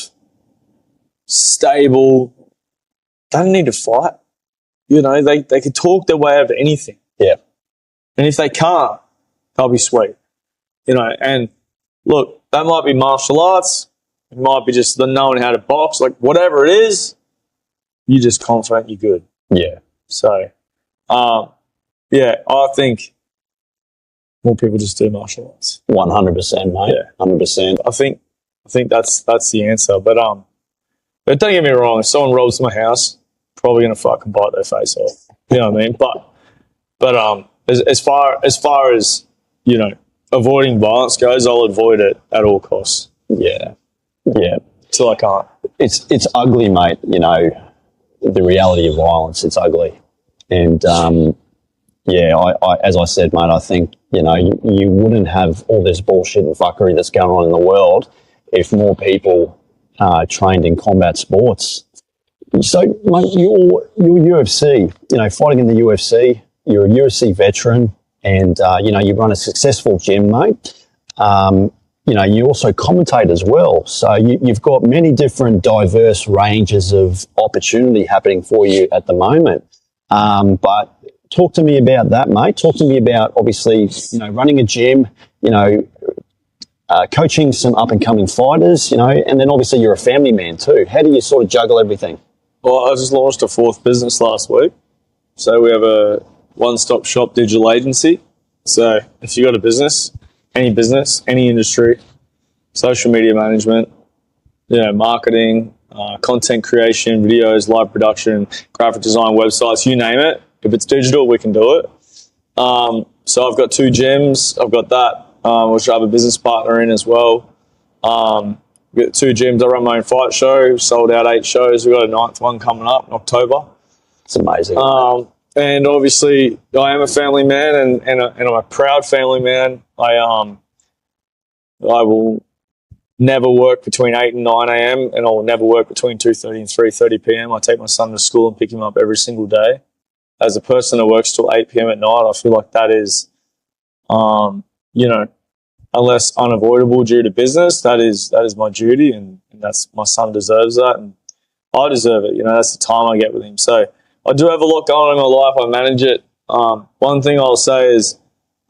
stable, they don't need to fight. You know, they can talk their way out of anything. Yeah. And if they can't, they'll be sweet. You know, and look, that might be martial arts. It might be just the knowing how to box. Like, whatever it is, you're just confident you're good. Yeah. So, yeah, I think more people just do martial arts. 100%, mate. Yeah. 100%. I think that's the answer. But don't get me wrong. If someone rolls to my house, probably gonna fucking bite their face off. You know what I mean? But as far as you know, avoiding violence goes, I'll avoid it at all costs. Yeah. Yeah. Till I can't. It's ugly, mate. You know, the reality of violence, it's ugly. And, yeah, I as I said, mate, I think, you know, you wouldn't have all this bullshit and fuckery that's going on in the world if more people trained in combat sports. So, mate, you're UFC, you know, fighting in the UFC, you're a UFC veteran, and, you know, you run a successful gym, mate. You know, you also commentate as well. So you've got many different diverse ranges of opportunity happening for you at the moment. But talk to me about that, mate. Talk to me about, obviously, you know, running a gym, you know, coaching some up-and-coming fighters, you know, and then obviously you're a family man too. How do you sort of juggle everything? Well, I just launched a 4th business last week. So we have a one-stop shop digital agency. So if you got a business, any industry, social media management, you know, marketing, content creation, videos, live production, graphic design, websites, you name it. If it's digital, we can do it. So I've got 2 gyms. I've got that, which I have a business partner in as well. We've got 2 gyms. I run my own fight show. Sold out 8 shows. We've got a 9th one coming up in October. It's amazing. And obviously, I am a family man, and I'm a proud family man. I will never work between 8 and 9 a.m. and I will never work between 2:30 and 3:30 p.m. I take my son to school and pick him up every single day. As a person that works till 8 p.m. at night, I feel like that is, you know, unless unavoidable due to business, that is my duty, and that's, my son deserves that, and I deserve it. You know, that's the time I get with him. So I do have a lot going on in my life. I manage it. One thing I'll say is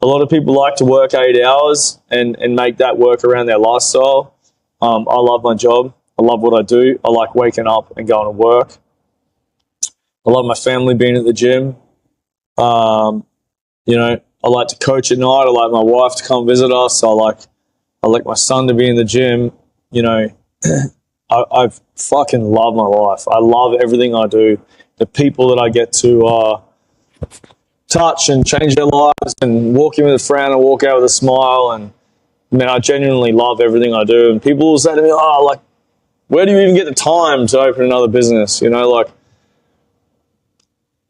a lot of people like to work 8 hours and make that work around their lifestyle. I love my job. I love what I do. I like waking up and going to work. I love my family being at the gym. You know, I like to coach at night. I like my wife to come visit us. I like my son to be in the gym. You know, I fucking love my life. I love everything I do. The people that I get to touch and change their lives, and walk in with a frown and walk out with a smile. And man, I genuinely love everything I do. And people will say to me, "Oh, like, where do you even get the time to open another business?" You know, like,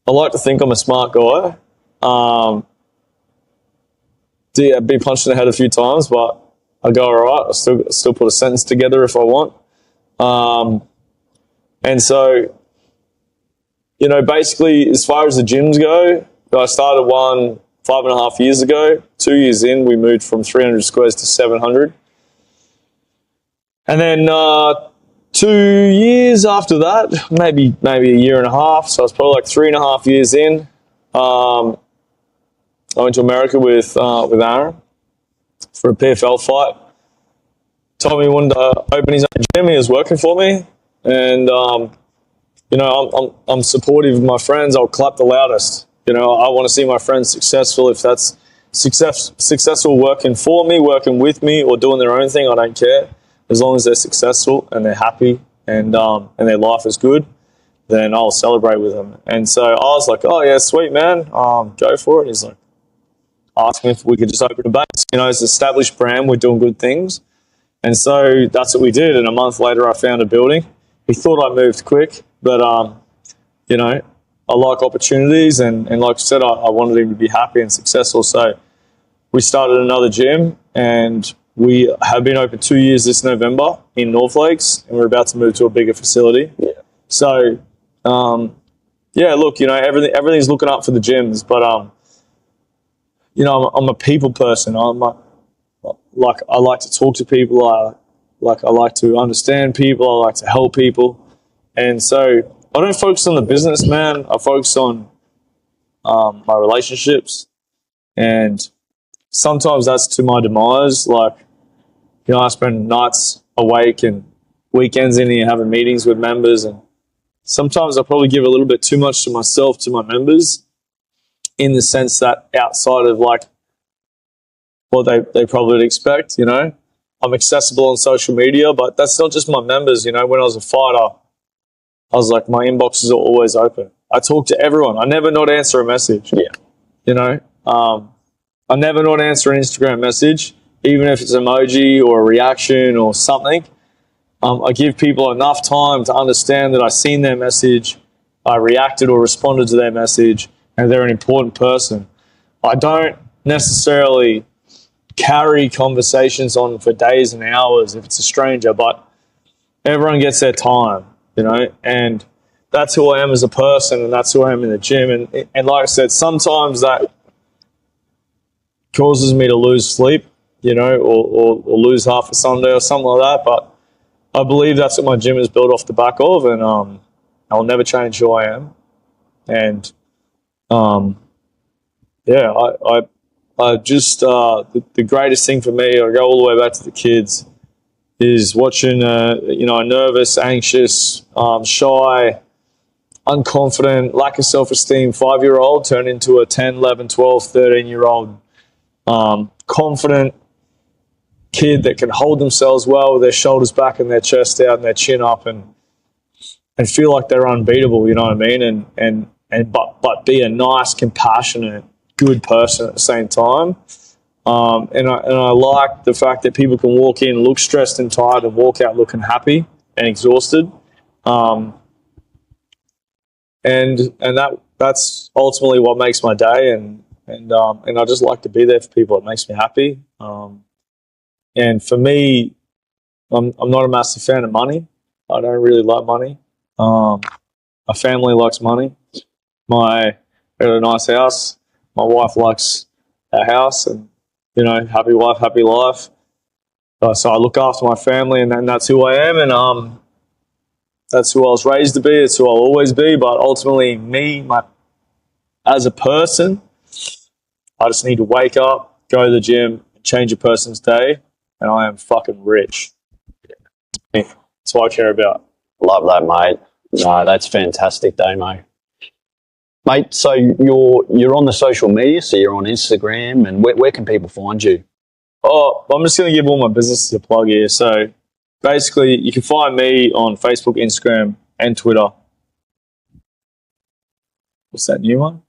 I like to think I'm a smart guy. Yeah, be punched in the head a few times, but I go all right. I still put a sentence together if I want. And so, you know, basically, as far as the gyms go, I started one 5.5 years ago. 2 years in, we moved from 300 squares to 700. And then 2 years after that, maybe a year and a half, so I was probably like 3.5 years in, I went to America with Aaron for a PFL fight. Told me he wanted to open his own gym. He was working for me. And I'm supportive of my friends. I'll clap the loudest. I want to see my friends successful. If that's successful working for me, working with me, or doing their own thing, I don't care. As long as they're successful and they're happy and their life is good, then I'll celebrate with them. And so I was like, oh yeah, sweet man, go for it. He's like, asked me if we could just open a base. It's an established brand. We're doing good things. And so that's what we did. And a month later, I found a building. He thought I moved quick, but I like opportunities, and like I said, I wanted him to be happy and successful. So we started another gym, and we have been open 2 years this November in North Lakes, and we're about to move to a bigger facility. Yeah. So, look, everything's looking up for the gyms, but I'm a people person. I like to talk to people. I like to understand people. I like to help people, and so I don't focus on the business, man. I focus on my relationships, and sometimes that's to my demise. I spend nights awake and weekends in here having meetings with members, and sometimes I probably give a little bit too much to myself, to my members, in the sense that outside of what they probably would expect, I'm accessible on social media, but that's not just my members. When I was a fighter, I was like, my inboxes are always open. I talk to everyone. I never not answer a message. Yeah. I never not answer an Instagram message, even if it's an emoji or a reaction or something. I give people enough time to understand that I've seen their message, I reacted or responded to their message, and they're an important person. I don't necessarily carry conversations on for days and hours if it's a stranger, but everyone gets their time, and that's who I am as a person, and that's who I am in the gym. And like I said, sometimes that causes me to lose sleep, or lose half a Sunday or something like that, but I believe that's what my gym is built off the back of, and I'll never change who I am. And I just the greatest thing for me, I go all the way back to the kids, is watching a nervous, anxious, shy, unconfident, lack of self-esteem 5-year-old turn into a 10, 11, 12, 13-year-old confident kid that can hold themselves well with their shoulders back and their chest out and their chin up, and feel like they're unbeatable, you know what I mean? But be a nice, compassionate, good person at the same time. And I like the fact that people can walk in, look stressed and tired, and walk out looking happy and exhausted. And that's ultimately what makes my day. And I just like to be there for people. It makes me happy. And for me, I'm not a massive fan of money. I don't really like money. My family likes money. I got a nice house. My wife likes our house, and happy wife, happy life. So I look after my family, and that's who I am, and that's who I was raised to be. It's who I'll always be. But ultimately, as a person, I just need to wake up, go to the gym, change a person's day, and I am fucking rich. That's what I care about. Love that, mate. No, that's fantastic, Damo. Mate, so you're on the social media, so you're on Instagram, and where can people find you? Oh, I'm just going to give all my businesses a plug here. So basically, you can find me on Facebook, Instagram, and Twitter. What's that new one?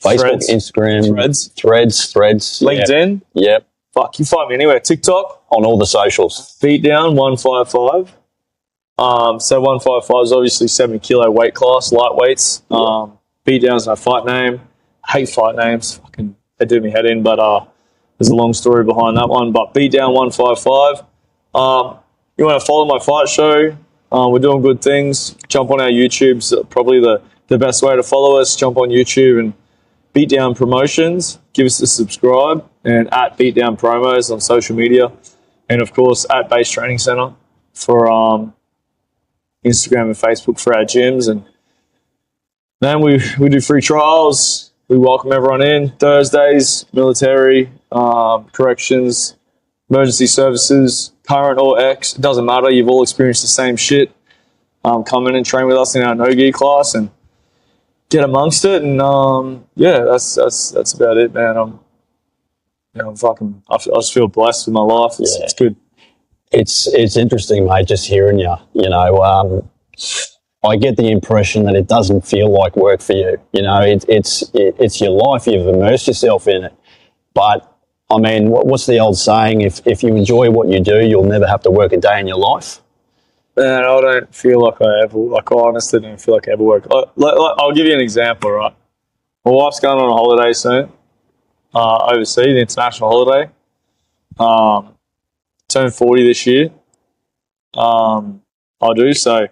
Facebook, Threads. Instagram, Threads. LinkedIn. Yep. Fuck, you find me anywhere. TikTok. On all the socials. Beatdown 155. So 155 is obviously 70 kilo weight class, lightweights. Beatdown's my fight name. I hate fight names. Fucking, they do me head in, but there's a long story behind that one. But Beatdown 155. You want to follow my fight show? We're doing good things. Jump on our YouTube. So probably the best way to follow us. Jump on YouTube and Beatdown Promotions. Give us a subscribe, and at Beatdown Promos on social media, and of course at Base Training Center for Instagram and Facebook for our gyms. And then we do free trials. We welcome everyone in. Thursdays, military, corrections, emergency services, current or ex, it doesn't matter. You've all experienced the same shit. come in and train with us in our no-gi class and get amongst it. And yeah, that's about it, man. I just feel blessed with my life. It's good. It's interesting, mate, just hearing you. You know, I get the impression that it doesn't feel like work for you. You know, it's your life. You've immersed yourself in it. But I mean, what's the old saying? If you enjoy what you do, you'll never have to work a day in your life. Man, I don't feel like I honestly don't feel like I ever work. I'll give you an example, right? My wife's going on a holiday soon, overseas, the international holiday. Turned 40 this year. I do, so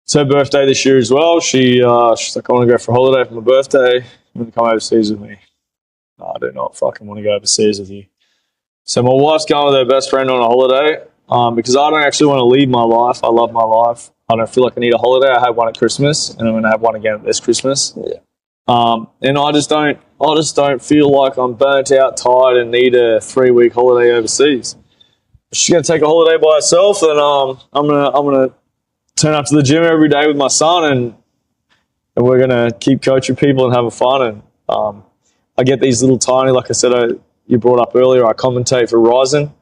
it's her birthday this year as well. She's like, I want to go for a holiday for my birthday. You want to come overseas with me? No, I do not fucking want to go overseas with you. So my wife's going with her best friend on a holiday because I don't actually want to leave my life. I love my life. I don't feel like I need a holiday. I had one at Christmas, and I'm going to have one again this Christmas. Yeah. And I just don't feel like I'm burnt out, tired, and need a 3-week holiday overseas. She's going to take a holiday by herself, and I'm gonna turn up to the gym every day with my son, and we're gonna keep coaching people and having fun. And I get these little tiny, like I said, you brought up earlier, I commentate for Rizin.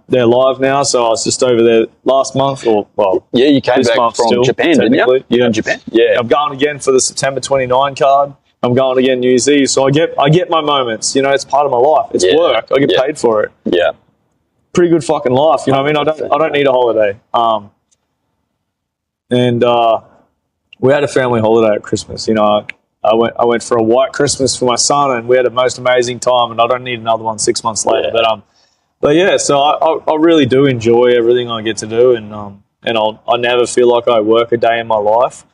They're live now, so I was just over there last month, yeah, you came back from Japan, didn't you? Yeah, in Japan. Yeah, I'm going again for the September 29 card. I'm going again New Year's Eve, so I get my moments. You know, it's part of my life. It's work. I get paid for it. Yeah, pretty good fucking life. You know what I mean? I don't need a holiday. And we had a family holiday at Christmas. You know, I went for a white Christmas for my son, and we had the most amazing time. And I don't need another one 6 months later. But yeah, so I really do enjoy everything I get to do, and I never feel like I work a day in my life.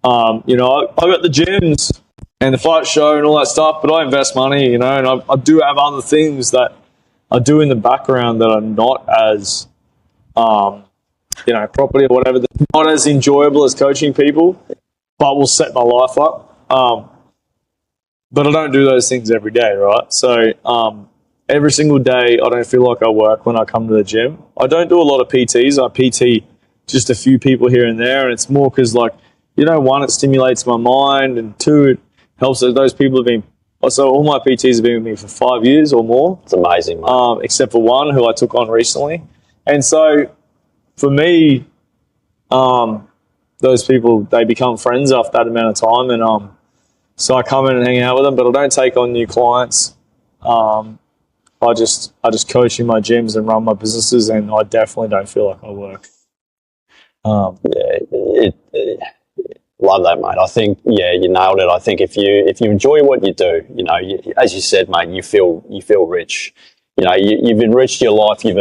You know, I got the gyms and the fight show and all that stuff, but I invest money. You know, and I do have other things that I do in the background that are not as you know, property or whatever, that's not as enjoyable as coaching people, but will set my life up. But I don't do those things every day, right? So every single day, I don't feel like I work when I come to the gym. I don't do a lot of PTs. I PT just a few people here and there, and it's more because, like, you know, one, it stimulates my mind, and two, it helps that those people have been. So all my PTs have been with me for 5 years or more. It's amazing, mate. Except for one who I took on recently, and so. For me, those people, they become friends after that amount of time, and so I come in and hang out with them, but I don't take on new clients. I just coach in my gyms and run my businesses, and I definitely don't feel like I work. Love that, mate. I think, you nailed it. I think if you enjoy what you do, you know, as you said, mate, you feel rich. You know, you've enriched your life. You've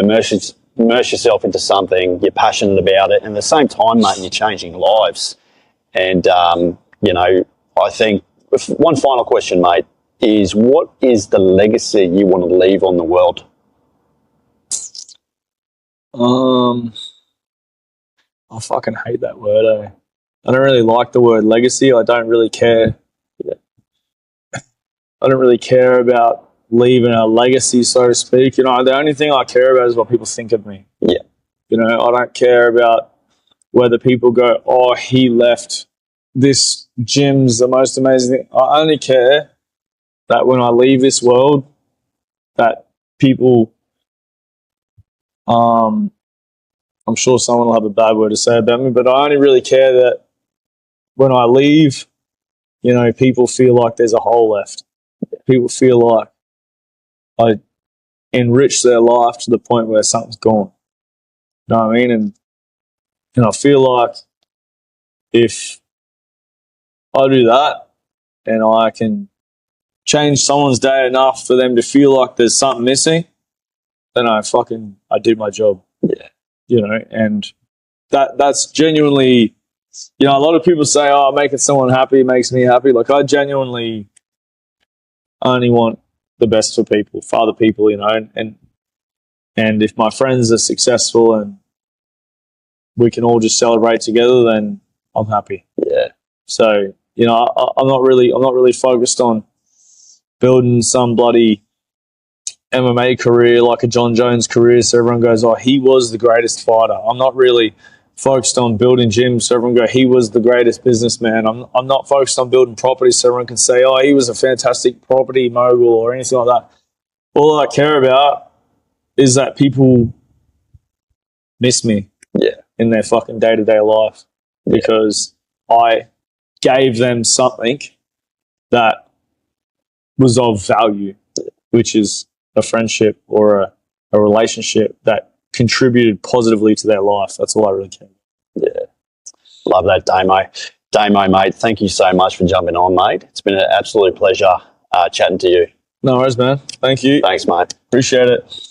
immerse yourself into something, you're passionate about it, and at the same time, mate, you're changing lives. And, you know, I think one final question, mate, is what is the legacy you want to leave on the world? I fucking hate that word, eh? I don't really like the word legacy. I don't really care. I don't really care about leaving a legacy, so to speak. You know, the only thing I care about is what people think of me. Yeah. You know, I don't care about whether people go, oh, he left this gym's the most amazing thing. I only care that when I leave this world, that people, I'm sure someone will have a bad word to say about me, but I only really care that when I leave, you know, people feel like there's a hole left. People feel like I enrich their life to the point where something's gone. You know what I mean? And I feel like if I do that and I can change someone's day enough for them to feel like there's something missing, then I did my job. Yeah. You know, and that's genuinely, you know, a lot of people say, oh, making someone happy makes me happy. Like, I genuinely only want the best for people, for other people, you know, and if my friends are successful and we can all just celebrate together, then I'm happy. Yeah. So, you know, I'm not really focused on building some bloody MMA career like a John Jones career so everyone goes, oh, he was the greatest fighter. I'm not really focused on building gyms so everyone go, he was the greatest businessman. I'm not focused on building property so everyone can say, oh, he was a fantastic property mogul or anything like that. All I care about is that people miss me in their fucking day-to-day life because I gave them something that was of value, which is a friendship or a relationship that contributed positively to their life. That's all I really care. Yeah. Love that, Damo. Damo, mate, thank you so much for jumping on, mate. It's been an absolute pleasure chatting to you. No worries, man. Thank you. Thanks, mate. Appreciate it.